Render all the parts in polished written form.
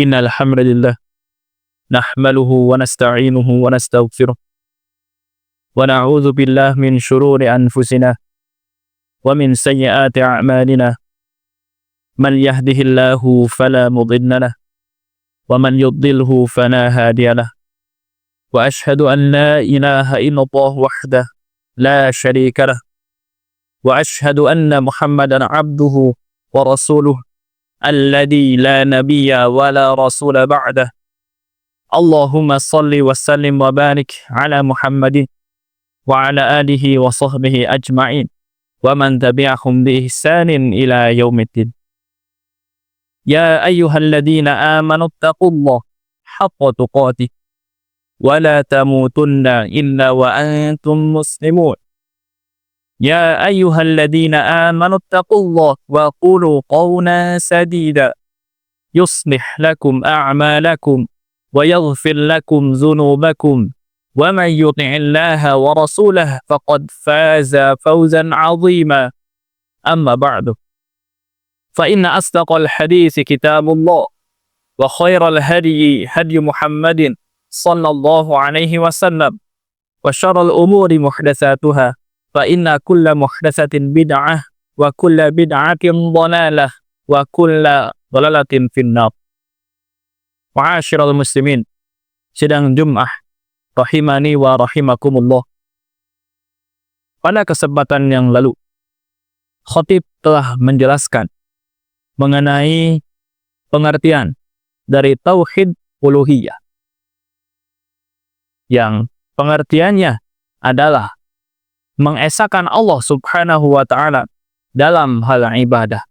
Innal hamdalillah nahmaluhu wa nasta'inuhu wa nastaghfiruh wa na'udzu billahi min shururi anfusina wa min sayyiati a'malina. Man yahdihillahu fala mudilla lahu wa man yudlilhu fala hadiya lahu. Wa ashhadu an la ilaha illallah wahdahu la syarika lahu wa ashhadu anna Muhammadan abduhu wa rasuluh alladzi la nabiyya wa la rasula ba'dah. Allahumma salli wa sallim wa barik ala Muhammadin wa ala alihi wa sahbihi ajma'in wa man tabi'ahum bi ihsanin ila yaumiddin. Ya ayyuhalladzina amanu taqullaha haqqa tuqatih wa la tamutunna illa wa antum muslimun. Ya ayyuhalladzina amanu taqullaha wa qulu qawlan sadida yuslih lakum a'malakum wa yaghfir lakum dhunubakum wa man yuti'illaha wa rasulahu faqad faza fawzan 'azima. Amma ba'du. Fa inna asdaqal hadits kitabullah wa khairal hadyi hadyu Muhammadin sallallahu alaihi wasallam wa syarrul umuri muhdatsatuha fa inna kulla muhdatsatin bid'ah wa kulla bid'atin dhalalah wa kulla dhalalatin finnar. Ma'asyiral muslimin, sidang Jum'ah rahimani wa rahimakumullah. Pada kesempatan yang lalu, khatib telah menjelaskan mengenai pengertian dari tauhid uluhiyah, yang pengertiannya adalah mengesahkan Allah subhanahu wa ta'ala dalam hal ibadah,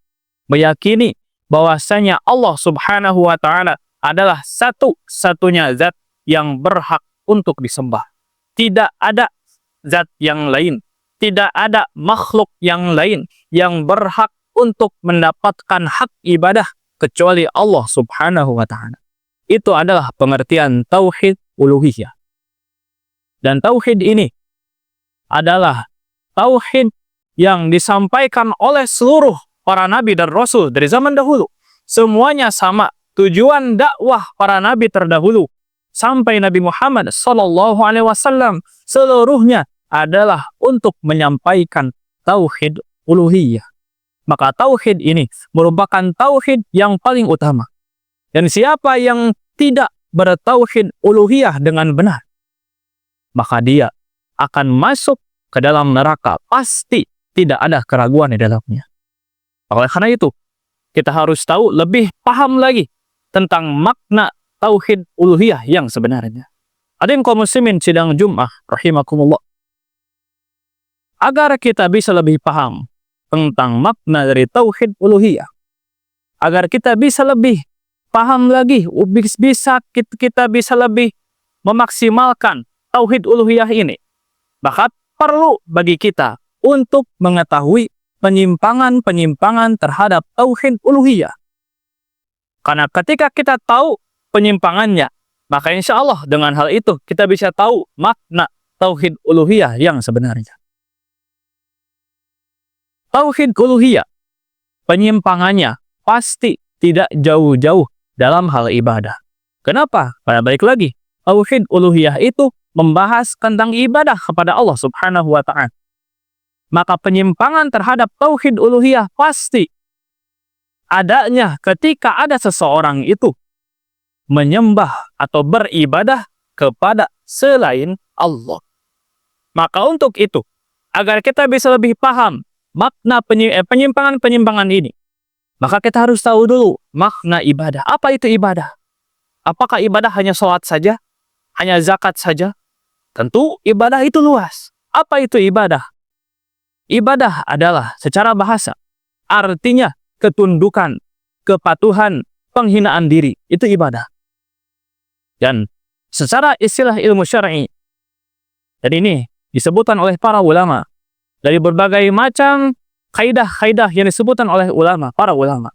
meyakini bahwasanya Allah subhanahu wa ta'ala adalah satu-satunya zat yang berhak untuk disembah. Tidak ada zat yang lain, tidak ada makhluk yang lain yang berhak untuk mendapatkan hak ibadah kecuali Allah subhanahu wa ta'ala. Itu adalah pengertian tauhid uluhiyah. Dan tauhid ini adalah tauhid yang disampaikan oleh seluruh para nabi dan rasul dari zaman dahulu. Semuanya sama. Tujuan dakwah para nabi terdahulu sampai Nabi Muhammad sallallahu alaihi wasallam seluruhnya adalah untuk menyampaikan tauhid uluhiyah. Maka tauhid ini merupakan tauhid yang paling utama. Dan siapa yang tidak bertauhid uluhiyah dengan benar, maka dia akan masuk ke dalam neraka. Pasti tidak ada keraguan di dalamnya. Oleh karena itu, kita harus tahu lebih paham lagi tentang makna tauhid uluhiyah yang sebenarnya. Hadirin kaum muslimin sidang Jum'ah rahimakumullah. Agar kita bisa lebih paham tentang makna dari tauhid uluhiyah, agar kita bisa lebih paham lagi, kita bisa lebih memaksimalkan tauhid uluhiyah ini, maka perlu bagi kita untuk mengetahui penyimpangan-penyimpangan terhadap tauhid uluhiyah. Karena ketika kita tahu penyimpangannya, maka insya Allah dengan hal itu kita bisa tahu makna tauhid uluhiyah yang sebenarnya. Tauhid uluhiyah, penyimpangannya pasti tidak jauh-jauh dalam hal ibadah. Kenapa? Karena balik lagi, tauhid uluhiyah itu membahas tentang ibadah kepada Allah subhanahu wa ta'ala. Maka penyimpangan terhadap tauhid uluhiyah pasti adanya ketika ada seseorang itu menyembah atau beribadah kepada selain Allah. Maka untuk itu, agar kita bisa lebih paham makna penyimpangan-penyimpangan ini, maka kita harus tahu dulu makna ibadah. Apa itu ibadah? Apakah ibadah hanya sholat saja? Hanya zakat saja? Tentu ibadah itu luas. Apa itu ibadah? Ibadah adalah secara bahasa artinya ketundukan, kepatuhan, penghinaan diri. Itu ibadah. Dan secara istilah ilmu syar'i, dan ini disebutkan oleh para ulama dari berbagai macam kaidah-kaidah yang disebutkan oleh para ulama.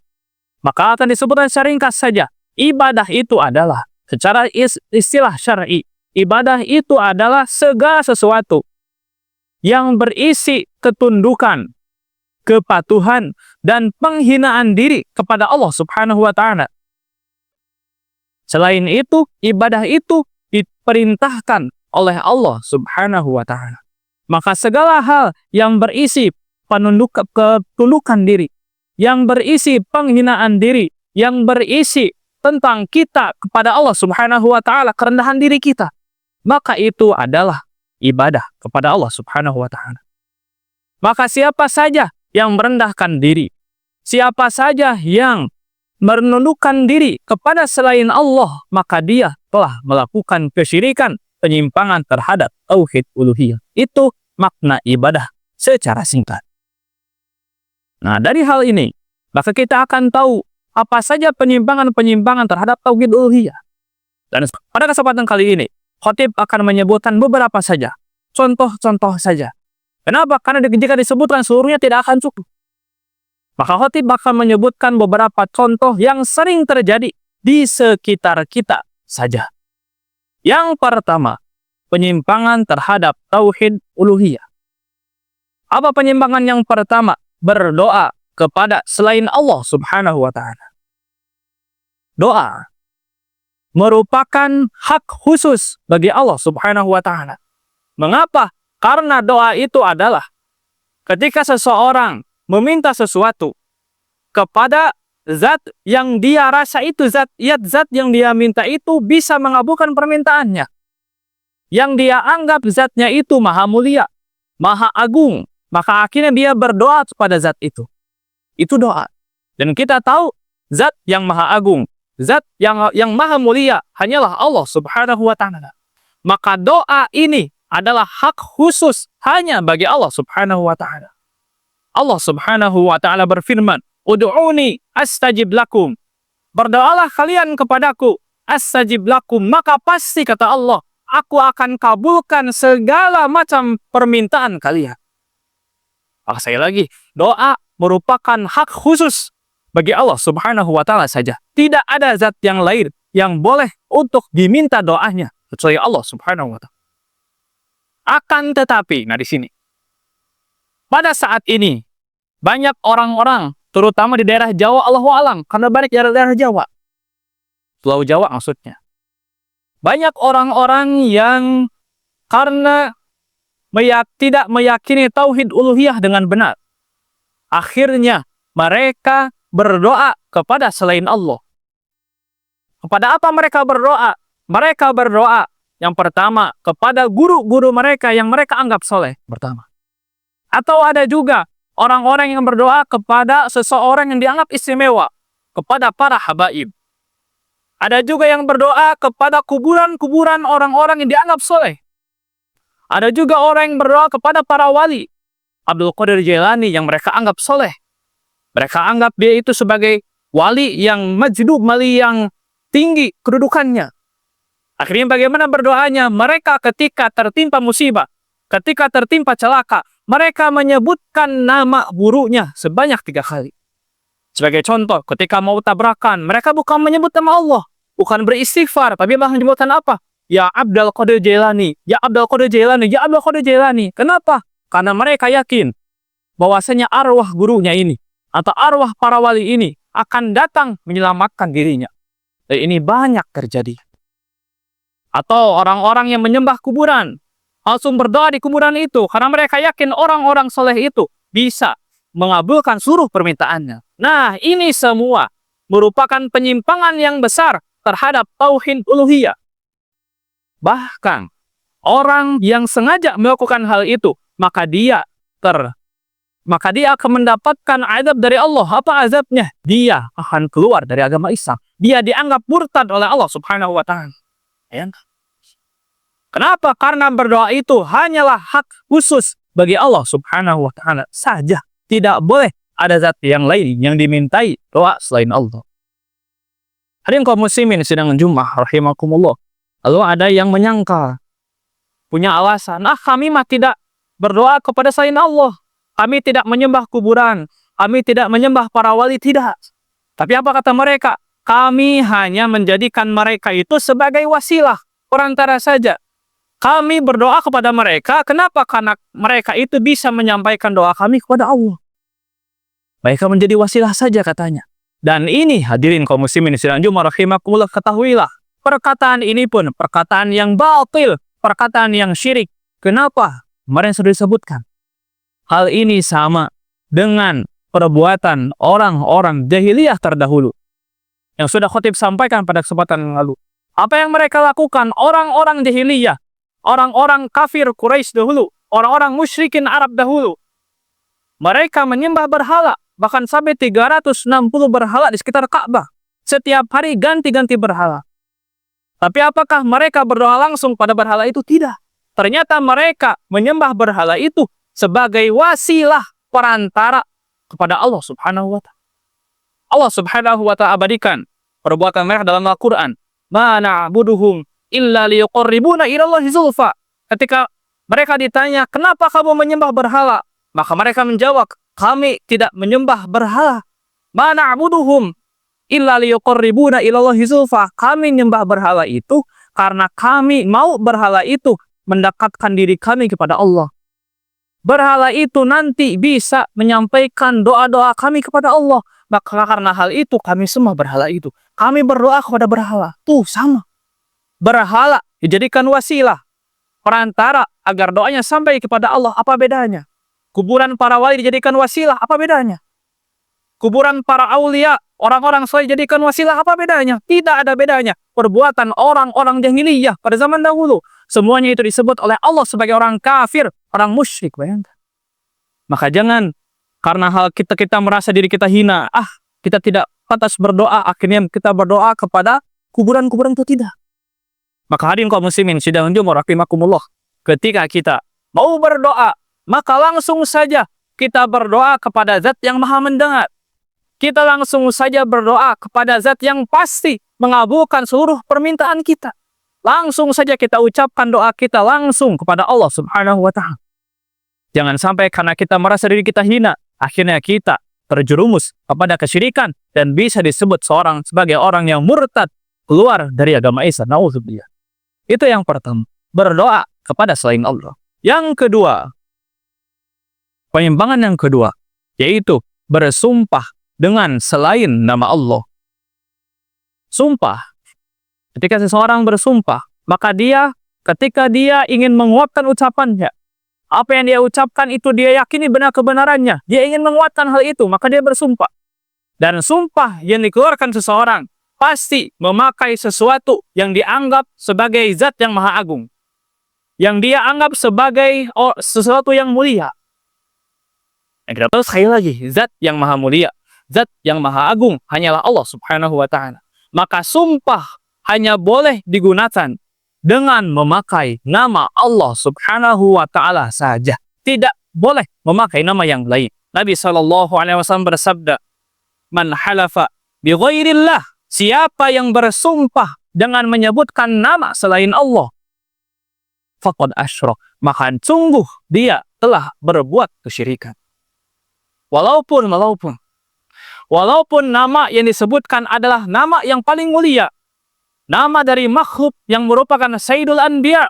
Maka akan disebutkan secara ringkas saja. Ibadah itu adalah secara istilah syar'i, ibadah itu adalah segala sesuatu yang berisi ketundukan, kepatuhan, dan penghinaan diri kepada Allah subhanahu wa ta'ala. Selain itu, ibadah itu diperintahkan oleh Allah Subhanahu wa Ta'ala. Maka segala hal yang berisi ketundukan diri, yang berisi penghinaan diri, yang berisi tentang kita kepada Allah Subhanahu wa Ta'ala, kerendahan diri kita, maka itu adalah ibadah kepada Allah Subhanahu wa Ta'ala. Maka siapa saja yang merendahkan diri, siapa saja yang menundukkan diri kepada selain Allah, maka dia telah melakukan kesyirikan, penyimpangan terhadap tauhid uluhiyah. Itu makna ibadah secara singkat. Nah, dari hal ini, maka kita akan tahu apa saja penyimpangan-penyimpangan terhadap tauhid uluhiyah. Dan pada kesempatan kali ini, khatib akan menyebutkan beberapa saja, contoh-contoh saja. Kenapa? Karena jika disebutkan seluruhnya tidak akan cukup. Maka khatib akan menyebutkan beberapa contoh yang sering terjadi di sekitar kita saja. Yang pertama, penyimpangan terhadap tauhid uluhiyah. Apa penyimpangan yang pertama? Berdoa kepada selain Allah Subhanahu wa Ta'ala. Doa merupakan hak khusus bagi Allah Subhanahu wa Ta'ala. Mengapa? Karena doa itu adalah ketika seseorang meminta sesuatu kepada zat yang dia rasa itu zat yang dia minta itu bisa mengabulkan permintaannya, yang dia anggap zatnya itu maha mulia, maha agung, maka akhirnya dia berdoa kepada zat itu. Itu doa. Dan kita tahu zat yang maha agung, zat yang maha mulia hanyalah Allah Subhanahu wa Ta'ala. Maka doa ini adalah hak khusus hanya bagi Allah Subhanahu wa Ta'ala. Allah Subhanahu wa Ta'ala berfirman, "Ud'uni astajib lakum." Berdoalah kalian kepadaku, astajib lakum, maka pasti kata Allah, aku akan kabulkan segala macam permintaan kalian. Maka saya lagi, doa merupakan hak khusus bagi Allah Subhanahu wa Ta'ala saja. Tidak ada zat yang lain yang boleh untuk diminta doanya kecuali Allah Subhanahu wa Ta'ala. Akan tetapi, nah di sini, pada saat ini, banyak orang-orang, terutama di daerah Jawa, Allahu a'lam, karena banyak daerah Jawa, Pulau Jawa maksudnya. Banyak orang-orang yang karena tidak meyakini tauhid uluhiyah dengan benar, akhirnya mereka berdoa kepada selain Allah. Kepada apa mereka berdoa? Mereka berdoa yang pertama kepada guru-guru mereka yang mereka anggap soleh pertama. Atau ada juga orang-orang yang berdoa kepada seseorang yang dianggap istimewa, kepada para habaib. Ada juga yang berdoa kepada kuburan-kuburan orang-orang yang dianggap soleh. Ada juga orang yang berdoa kepada para wali, Abdul Qadir Jailani yang mereka anggap soleh. Mereka anggap dia itu sebagai wali yang majdub, wali yang tinggi kedudukannya. Akhirnya bagaimana berdoanya? Mereka ketika tertimpa musibah, ketika tertimpa celaka, mereka menyebutkan nama gurunya sebanyak 3 kali. Sebagai contoh, ketika mau tabrakan, mereka bukan menyebut nama Allah, bukan beristighfar, tapi malah menyebutkan apa? Ya Abdul Qadir Jailani, ya Abdul Qadir Jailani, ya Abdul Qadir Jailani. Kenapa? Karena mereka yakin bahwasanya arwah gurunya ini atau arwah para wali ini akan datang menyelamatkan dirinya. Dan ini banyak terjadi. Atau orang-orang yang menyembah kuburan, langsung berdoa di kuburan itu karena mereka yakin orang-orang soleh itu bisa mengabulkan seluruh permintaannya. Nah, ini semua merupakan penyimpangan yang besar terhadap tauhid uluhiyah. Bahkan orang yang sengaja melakukan hal itu, maka dia akan mendapatkan azab dari Allah. Apa azabnya? Dia akan keluar dari agama Islam. Dia dianggap murtad oleh Allah Subhanahu wa Ta'ala. Ya. Kenapa? Karena berdoa itu hanyalah hak khusus bagi Allah Subhanahu wa Ta'ala saja. Tidak boleh ada zat yang lain yang dimintai doa selain Allah. Hadirin kaum muslimin sidang Jumat rahimakumullah. Lalu ada yang menyangka, punya alasan, kami mah tidak berdoa kepada selain Allah. Kami tidak menyembah kuburan. Kami tidak menyembah para wali, tidak. Tapi apa kata mereka? Kami hanya menjadikan mereka itu sebagai wasilah, perantara saja. Kami berdoa kepada mereka. Kenapa? Karena mereka itu bisa menyampaikan doa kami kepada Allah. Mereka menjadi wasilah saja katanya. Dan ini hadirin kaum muslimin sidang Jumat rahimakumullah, ketahuilah, perkataan ini pun perkataan yang batil, perkataan yang syirik. Kenapa? Kemarin sudah disebutkan. Hal ini sama dengan perbuatan orang-orang jahiliyah terdahulu yang sudah khotib sampaikan pada kesempatan yang lalu. Apa yang mereka lakukan orang-orang jahiliyah, orang-orang kafir Quraisy dahulu, orang-orang musyrikin Arab dahulu, mereka menyembah berhala, bahkan sampai 360 berhala di sekitar Ka'bah. Setiap hari ganti-ganti berhala. Tapi apakah mereka berdoa langsung pada berhala itu? Tidak. Ternyata mereka menyembah berhala itu sebagai wasilah perantara kepada Allah Subhanahu wa ta'ala. Allah Subhanahu wa ta'ala abadikan perbuatan mereka dalam Al-Quran. Ma na'buduhum illa liyuqarribuna ilallahi zulfa. Ketika mereka ditanya, kenapa kamu menyembah berhala? Maka mereka menjawab, kami tidak menyembah berhala. Ma na'buduhum illa liyuqarribuna ilallahi zulfa. Kami menyembah berhala itu karena kami mau berhala itu mendekatkan diri kami kepada Allah. Berhala itu nanti bisa menyampaikan doa-doa kami kepada Allah. Maka karena hal itu kami sembah berhala itu. Kami berdoa kepada berhala. Tuh sama. Berhala dijadikan wasilah perantara agar doanya sampai kepada Allah. Apa bedanya? Kuburan para wali dijadikan wasilah. Apa bedanya? Kuburan para aulia, orang-orang soleh dijadikan wasilah. Apa bedanya? Tidak ada bedanya. Perbuatan orang-orang jahiliyah pada zaman dahulu, semuanya itu disebut oleh Allah sebagai orang kafir, orang musyrik. Bayangkan. Maka jangan karena hal kita merasa diri kita hina, kita tidak pantas berdoa, akhirnya kita berdoa kepada kuburan-kuburan itu, tidak. Maka hadirin kaum muslimin sidang Jumat rahimakumullah, ketika kita mau berdoa, maka langsung saja kita berdoa kepada zat yang maha mendengar. Kita langsung saja berdoa kepada zat yang pasti mengabulkan seluruh permintaan kita. Langsung saja kita ucapkan doa kita langsung kepada Allah Subhanahu wa ta'ala. Jangan sampai karena kita merasa diri kita hina, akhirnya kita terjerumus kepada kesyirikan dan bisa disebut seorang sebagai orang yang murtad, keluar dari agama Islam. Nauzubillah. Itu yang pertama, berdoa kepada selain Allah. Yang kedua, penyimpangan yang kedua, yaitu bersumpah dengan selain nama Allah. Sumpah. Ketika seseorang bersumpah, maka dia ketika dia ingin menguatkan ucapannya, apa yang dia ucapkan itu dia yakini benar kebenarannya, dia ingin menguatkan hal itu, maka dia bersumpah. Dan sumpah yang dikeluarkan seseorang pasti memakai sesuatu yang dianggap sebagai zat yang maha agung, yang dia anggap sebagai sesuatu yang mulia. Yang kita tahu sekali lagi, zat yang maha mulia, zat yang maha agung hanyalah Allah Subhanahu wa ta'ala. Maka sumpah hanya boleh digunakan dengan memakai nama Allah Subhanahu wa ta'ala saja. Tidak boleh memakai nama yang lain. Nabi SAW bersabda, man halafa bi ghairillah, siapa yang bersumpah dengan menyebutkan nama selain Allah, faqad asyrak, maka sungguh dia telah berbuat kesyirikan. Walaupun nama yang disebutkan adalah nama yang paling mulia, nama dari makhluk yang merupakan Sayyidul Anbiya,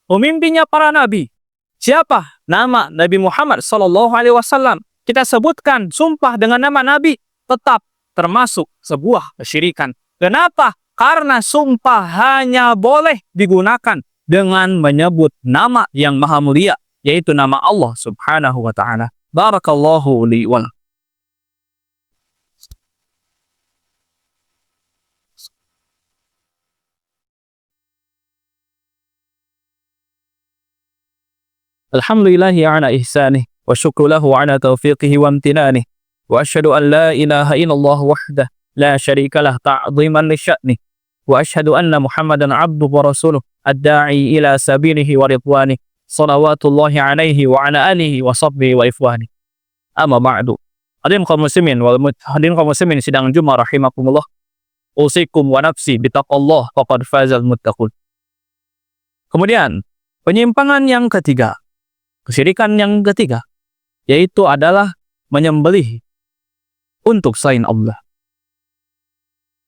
pemimpinnya para nabi. Siapa? Nama Nabi Muhammad SAW. Kita sebutkan sumpah dengan nama nabi, tetap termasuk sebuah kesyirikan. Kenapa? Karena sumpah hanya boleh digunakan dengan menyebut nama yang maha mulia, yaitu nama Allah Subhanahu wa ta'ala. Barakallahu li wa lakum. Alhamdulillahi ala ihsanih, wa syukru lahu ala taufiqihi wa amtinanih, wa asyhadu an la ilaha illallah wahdah la syarika lah ta'ziman li sya'nih, wa asyhadu anna Muhammadan abduhu wa rasuluh ad-da'i ila sabilihi wa ridwanih, salawatullahi alaihi wa ala alihi wa sahbihi wa ifwanih. Amma ba'du. Hadirin kaum muslimin sidang Jumat rahimakumullah, usikum wa nafsi bitaqallah faqad fazal muttaqun. Kemudian penyimpangan yang ketiga, kesyirikan yang ketiga, yaitu adalah menyembelih untuk selain Allah.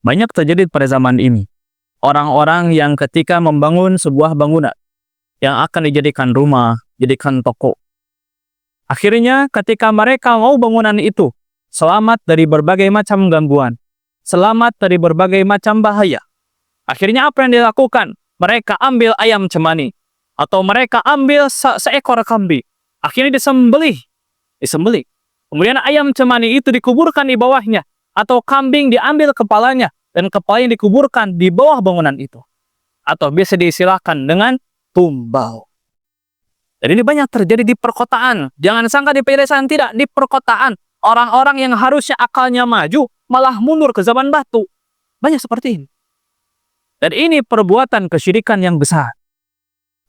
Banyak terjadi pada zaman ini. Orang-orang yang ketika membangun sebuah bangunan yang akan dijadikan rumah, jadikan toko, akhirnya ketika mereka mau bangunan itu selamat dari berbagai macam gangguan, selamat dari berbagai macam bahaya. Akhirnya apa yang dilakukan? Mereka ambil ayam cemani, atau mereka ambil seekor kambing. Akhirnya disembelih. Kemudian ayam cemani itu dikuburkan di bawahnya, atau kambing diambil kepalanya, dan kepalanya dikuburkan di bawah bangunan itu. Atau biasa diistilahkan dengan tumbal. Dan ini banyak terjadi di perkotaan. Jangan sangka di pedesaan, tidak. Di perkotaan, orang-orang yang harusnya akalnya maju, malah mundur ke zaman batu. Banyak seperti ini. Dan ini perbuatan kesyirikan yang besar.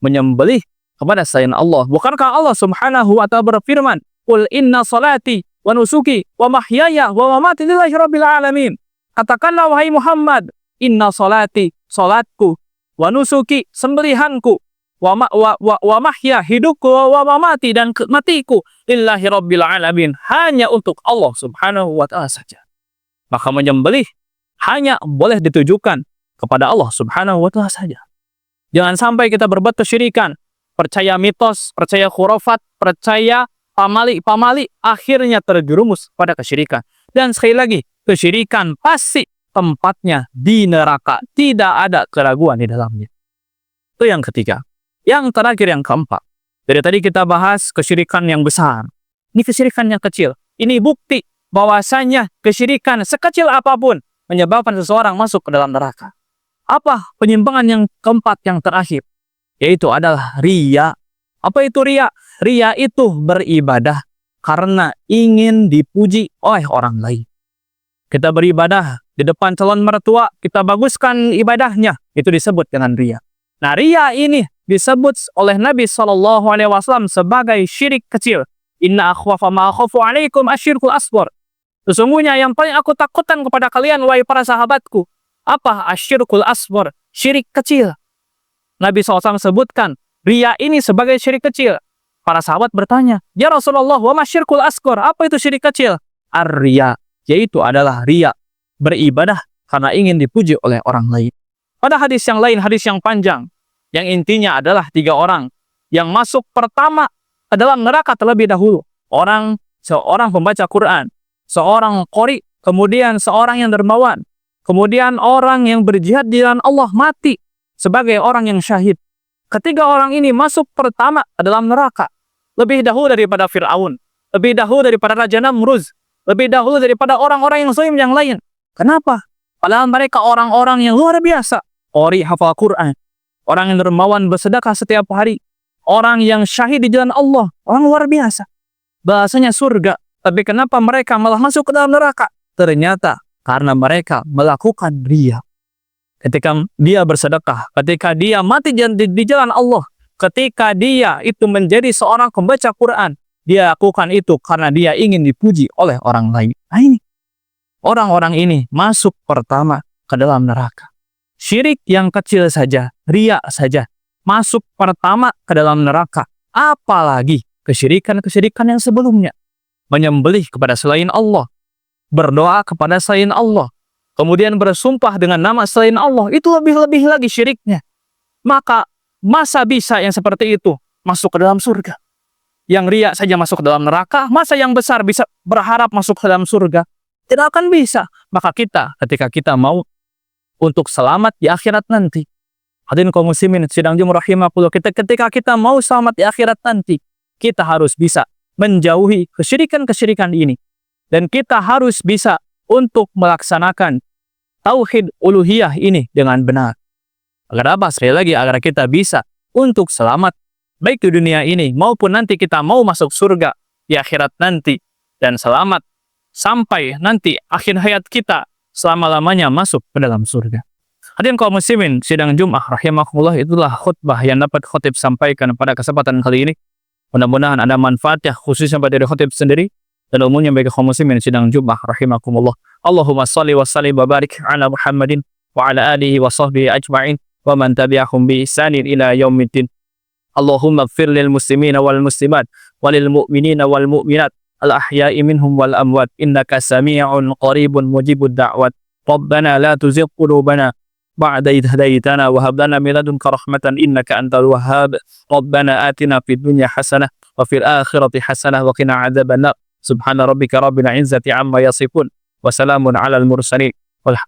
Menyembelih kepada selain Allah. Bukankah Allah subhanahu wa ta'ala berfirman, Qul inna salati wa nusuki wa mahyaya wa mamati lillahi rabbil alamin. Katakanlah wahai Muhammad, inna salati, salatku, wa nusuki, sembelihanku, wa mahya, hidupku, wa mamati, dan matiku, lillahi rabbil alamin, hanya untuk Allah subhanahu wa ta'ala saja. Maka menyembelih hanya boleh ditujukan kepada Allah subhanahu wa ta'ala saja. Jangan sampai kita berbuat kesyirikan, percaya mitos, percaya khurafat, percaya pamali, akhirnya terjerumus pada kesyirikan. Dan sekali lagi, kesyirikan pasti tempatnya di neraka. Tidak ada keraguan di dalamnya. Itu yang ketiga. Yang terakhir, yang keempat. Dari tadi kita bahas kesyirikan yang besar. Ini kesyirikan yang kecil. Ini bukti bahwasanya kesyirikan sekecil apapun menyebabkan seseorang masuk ke dalam neraka. Apa penyimpangan yang keempat, yang terakhir? Yaitu adalah riya. Apa itu riya? Riya itu beribadah karena ingin dipuji oleh orang lain. Kita beribadah di depan calon mertua, kita baguskan ibadahnya, itu disebut dengan riya. Nah, riya ini disebut oleh Nabi SAW sebagai syirik kecil. Inna akhwafa ma akhafu alaikum asyirkul asghar. Sesungguhnya yang paling aku takutkan kepada kalian, wahai para sahabatku, apa? Asyirkul asghar, syirik kecil. Nabi SAW sebutkan riya ini sebagai syirik kecil. Para sahabat bertanya, ya Rasulullah, wa masyirkul asghar, apa itu syirik kecil? Ar-riya, yaitu adalah riya, beribadah karena ingin dipuji oleh orang lain. Pada hadis yang lain, hadis yang panjang, yang intinya adalah 3 orang yang masuk pertama ke dalam neraka terlebih dahulu. Seorang pembaca Quran, seorang qori, kemudian seorang yang dermawan, kemudian orang yang berjihad di jalan Allah mati sebagai orang yang syahid. Ketiga orang ini masuk pertama ke dalam neraka. Lebih dahulu daripada Fir'aun, lebih dahulu daripada Raja Namrud, lebih dahulu daripada orang-orang yang zalim yang lain. Kenapa? Padahal mereka orang-orang yang luar biasa. Qori, hafal Quran, orang yang dermawan, bersedekah setiap hari, orang yang syahid di jalan Allah, orang luar biasa. Bahasanya surga. Tapi kenapa mereka malah masuk ke dalam neraka? Ternyata karena mereka melakukan riya. Ketika dia bersedekah, ketika dia mati di jalan Allah, ketika dia itu menjadi seorang pembaca Quran, dia lakukan itu karena dia ingin dipuji oleh orang lain. Nah, ini orang-orang ini masuk pertama ke dalam neraka. Syirik yang kecil saja, riya saja, masuk pertama ke dalam neraka. Apalagi kesyirikan-kesyirikan yang sebelumnya. Menyembelih kepada selain Allah, berdoa kepada selain Allah, kemudian bersumpah dengan nama selain Allah, itu lebih-lebih lagi syiriknya. Maka masa bisa yang seperti itu masuk ke dalam surga? Yang riya saja masuk ke dalam neraka, masa yang besar bisa berharap masuk ke dalam surga? Tidak akan bisa. Maka ketika kita mau untuk selamat di akhirat nanti, hadirin kaum muslimin sidang Jumat rahimakumullah, ketika kita mau selamat di akhirat nanti, kita harus bisa menjauhi kesyirikan-kesyirikan ini. Dan kita harus bisa untuk melaksanakan tauhid uluhiyah ini dengan benar. Agar apa? Sekali lagi, agar kita bisa untuk selamat baik di dunia ini maupun nanti kita mau masuk surga di akhirat nanti, dan selamat sampai nanti akhir hayat kita selama-lamanya masuk ke dalam surga. Hadirin kaum muslimin sidang Jumat rahimakumullah, itulah khutbah yang dapat khotib sampaikan pada kesempatan kali ini. Mudah-mudahan ada manfaatnya, khususnya pada diri khotib sendiri dan umumnya bagi kaum muslimin sidang Jumat rahimakumullah. Allahumma shalli wa sallim wa barik ala Muhammadin wa ala alihi wa sahbihi ajma'in wa man tabi'ahum bi ihsanin ila yaumiddin. Allahumma ighfir lil muslimina wal muslimat walil mu'minina wal mu'minat al ahya'i minhum wal amwat innaka sami'un qaribun mujibud da'wat. Rabbana la tuzigh qulubana ba'da idh hadaytana wa hab lana min ladunka rahmatan innaka antal wahhab. Rabbana atina fid dunya hasanah wa fil akhirati hasanah wa qina adzabannar. Subhana rabbika rabbil izzati amma yasifun wa salamun alal mursalin Wal